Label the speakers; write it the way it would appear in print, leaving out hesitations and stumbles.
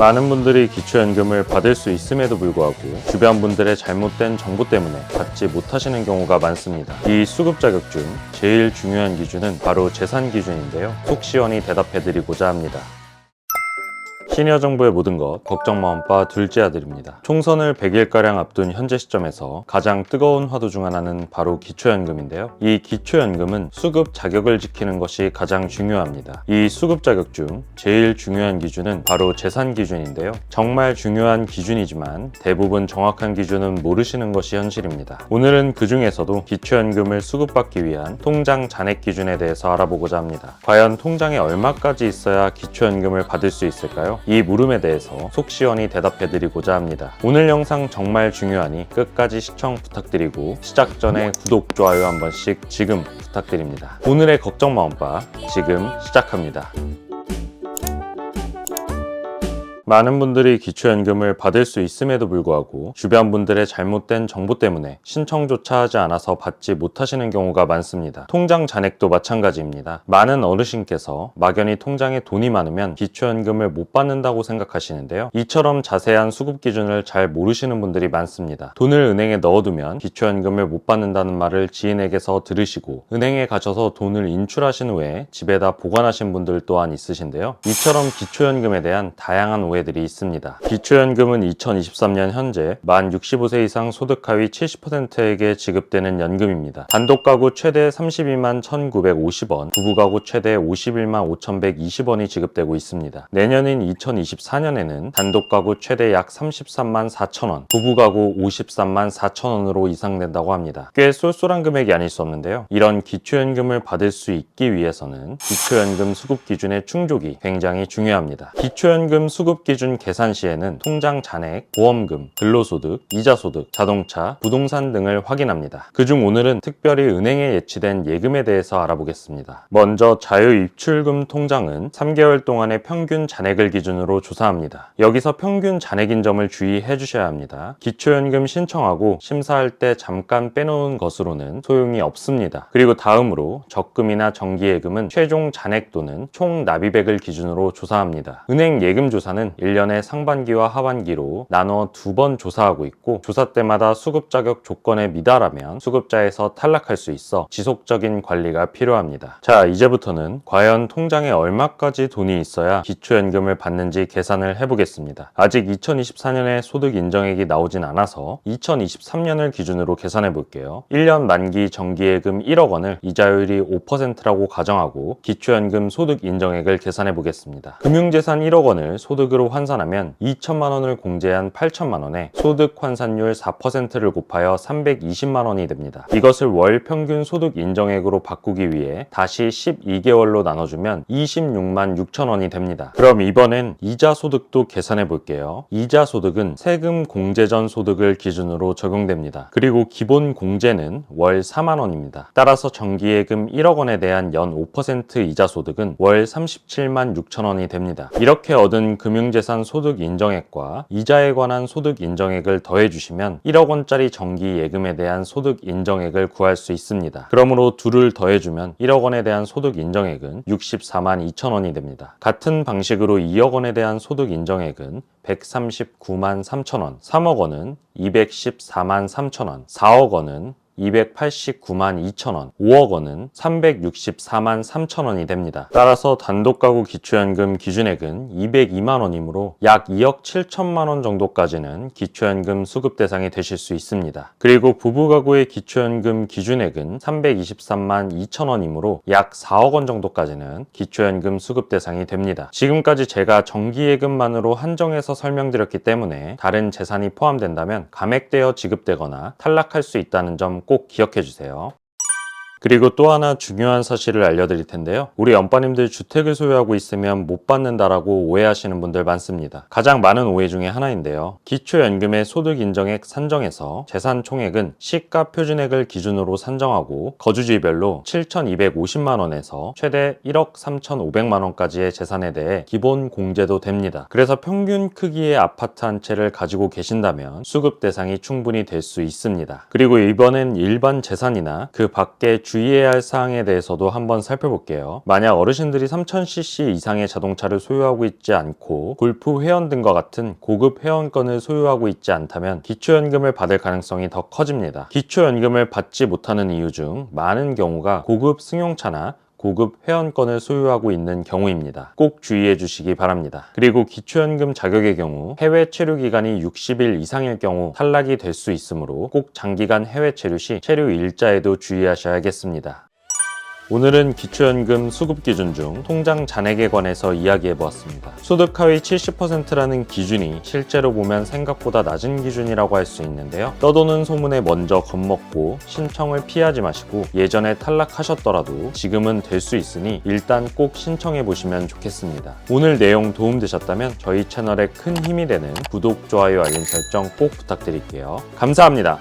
Speaker 1: 많은 분들이 기초연금을 받을 수 있음에도 불구하고 주변 분들의 잘못된 정보 때문에 받지 못하시는 경우가 많습니다. 이 수급 자격 중 제일 중요한 기준은 바로 재산 기준인데요. 속 시원히 대답해드리고자 합니다. 시니어 정보의 모든 것, 걱정 마음바 둘째 아들입니다. 총선을 100일가량 앞둔 현재 시점에서 가장 뜨거운 화두 중 하나는 바로 기초연금인데요. 이 기초연금은 수급 자격을 지키는 것이 가장 중요합니다. 이 수급 자격 중 제일 중요한 기준은 바로 재산 기준인데요. 정말 중요한 기준이지만 대부분 정확한 기준은 모르시는 것이 현실입니다. 오늘은 그 중에서도 기초연금을 수급받기 위한 통장 잔액 기준에 대해서 알아보고자 합니다. 과연 통장에 얼마까지 있어야 기초연금을 받을 수 있을까요? 이 물음에 대해서 속 시원히 대답해드리고자 합니다. 오늘 영상 정말 중요하니 끝까지 시청 부탁드리고 시작 전에 구독, 좋아요 한 번씩 지금 부탁드립니다. 오늘의 걱정 마음바 지금 시작합니다. 많은 분들이 기초연금을 받을 수 있음에도 불구하고 주변 분들의 잘못된 정보 때문에 신청조차 하지 않아서 받지 못하시는 경우가 많습니다. 통장 잔액도 마찬가지입니다. 많은 어르신께서 막연히 통장에 돈이 많으면 기초연금을 못 받는다고 생각하시는데요. 이처럼 자세한 수급 기준을 잘 모르시는 분들이 많습니다. 돈을 은행에 넣어두면 기초연금을 못 받는다는 말을 지인에게서 들으시고 은행에 가셔서 돈을 인출하신 후에 집에다 보관하신 분들 또한 있으신데요. 이처럼 기초연금에 대한 다양한 오해들이 있습니다. 기초연금은 2023년 현재 만 65세 이상 소득 하위 70%에게 지급되는 연금입니다. 단독가구 최대 32만 1,950원, 부부가구 최대 51만 5,120원이 지급되고 있습니다. 내년인 2024년에는 단독가구 최대 약 33만 4천원, 부부가구 53만 4천원으로 이상된다고 합니다. 꽤 쏠쏠한 금액이 아닐 수 없는데요. 이런 기초연금을 받을 수 있기 위해서는 기초연금 수급 기준의 충족이 굉장히 중요합니다. 기초연금 수급 기준 계산 시에는 통장 잔액, 보험금, 근로소득, 이자소득, 자동차, 부동산 등을 확인합니다. 그중 오늘은 특별히 은행에 예치된 예금에 대해서 알아보겠습니다. 먼저 자유입출금 통장은 3개월 동안의 평균 잔액을 기준으로 조사합니다. 여기서 평균 잔액인 점을 주의해 주셔야 합니다. 기초연금 신청하고 심사할 때 잠깐 빼놓은 것으로는 소용이 없습니다. 그리고 다음으로 적금이나 정기예금은 최종 잔액 또는 총 납입액을 기준으로 조사합니다. 은행 예금 조사는 1년의 상반기와 하반기로 나눠 2번 조사하고 있고 조사 때마다 수급 자격 조건에 미달하면 수급자에서 탈락할 수 있어 지속적인 관리가 필요합니다. 자, 이제부터는 과연 통장에 얼마까지 돈이 있어야 기초연금을 받는지 계산을 해보겠습니다. 아직 2024년에 소득 인정액이 나오진 않아서 2023년을 기준으로 계산해 볼게요. 1년 만기 정기예금 1억 원을 이자율이 5%라고 가정하고 기초연금 소득 인정액을 계산해 보겠습니다. 금융재산 1억 원을 소득으로 환산하면 2천만 원을 공제한 8천만 원에 소득 환산율 4%를 곱하여 320만 원이 됩니다. 이것을 월 평균 소득 인정액으로 바꾸기 위해 다시 12개월로 나눠주면 26만 6천 원이 됩니다. 그럼 이번엔 이자 소득도 계산해 볼게요. 이자 소득은 세금 공제 전 소득을 기준으로 적용됩니다. 그리고 기본 공제는 월 4만 원입니다. 따라서 정기예금 1억 원에 대한 연 5% 이자 소득은 월 37만 6천 원이 됩니다. 이렇게 얻은 금융재산 소득 인정액과 이자에 관한 소득 인정액을 더해주시면 1억 원짜리 정기 예금에 대한 소득 인정액을 구할 수 있습니다. 그러므로 둘을 더해주면 1억 원에 대한 소득 인정액은 64만 2천 원이 됩니다. 같은 방식으로 2억 원에 대한 소득 인정액은 139만 3천 원, 3억 원은 214만 3천 원, 4억 원은 289만 2천 원, 5억 원은 364만 3천 원이 됩니다. 따라서 단독가구 기초연금 기준액은 202만 원이므로 약 2억 7천만 원 정도까지는 기초연금 수급 대상이 되실 수 있습니다. 그리고 부부가구의 기초연금 기준액은 323만 2천 원이므로 약 4억 원 정도까지는 기초연금 수급 대상이 됩니다. 지금까지 제가 정기예금만으로 한정해서 설명드렸기 때문에 다른 재산이 포함된다면 감액되어 지급되거나 탈락할 수 있다는 점 꼭 기억해 주세요. 그리고 또 하나 중요한 사실을 알려드릴 텐데요. 우리 연빠님들 주택을 소유하고 있으면 못 받는다라고 오해하시는 분들 많습니다. 가장 많은 오해 중에 하나인데요. 기초연금의 소득 인정액 산정에서 재산 총액은 시가 표준액을 기준으로 산정하고 거주지별로 7,250만 원에서 최대 1억 3,500만 원까지의 재산에 대해 기본 공제도 됩니다. 그래서 평균 크기의 아파트 한 채를 가지고 계신다면 수급 대상이 충분히 될 수 있습니다. 그리고 이번엔 일반 재산이나 그 밖의 주의해야 할 사항에 대해서도 한번 살펴볼게요. 만약 어르신들이 3000cc 이상의 자동차를 소유하고 있지 않고 골프 회원 등과 같은 고급 회원권을 소유하고 있지 않다면 기초연금을 받을 가능성이 더 커집니다. 기초연금을 받지 못하는 이유 중 많은 경우가 고급 승용차나 고급 회원권을 소유하고 있는 경우입니다. 꼭 주의해 주시기 바랍니다. 그리고 기초연금 자격의 경우 해외 체류 기간이 60일 이상일 경우 탈락이 될 수 있으므로 꼭 장기간 해외 체류 시 체류 일자에도 주의하셔야겠습니다. 오늘은 기초연금 수급 기준 중 통장 잔액에 관해서 이야기해보았습니다. 소득 하위 70%라는 기준이 실제로 보면 생각보다 낮은 기준이라고 할 수 있는데요. 떠도는 소문에 먼저 겁먹고 신청을 피하지 마시고 예전에 탈락하셨더라도 지금은 될 수 있으니 일단 꼭 신청해보시면 좋겠습니다. 오늘 내용 도움되셨다면 저희 채널에 큰 힘이 되는 구독, 좋아요, 알림 설정 꼭 부탁드릴게요. 감사합니다.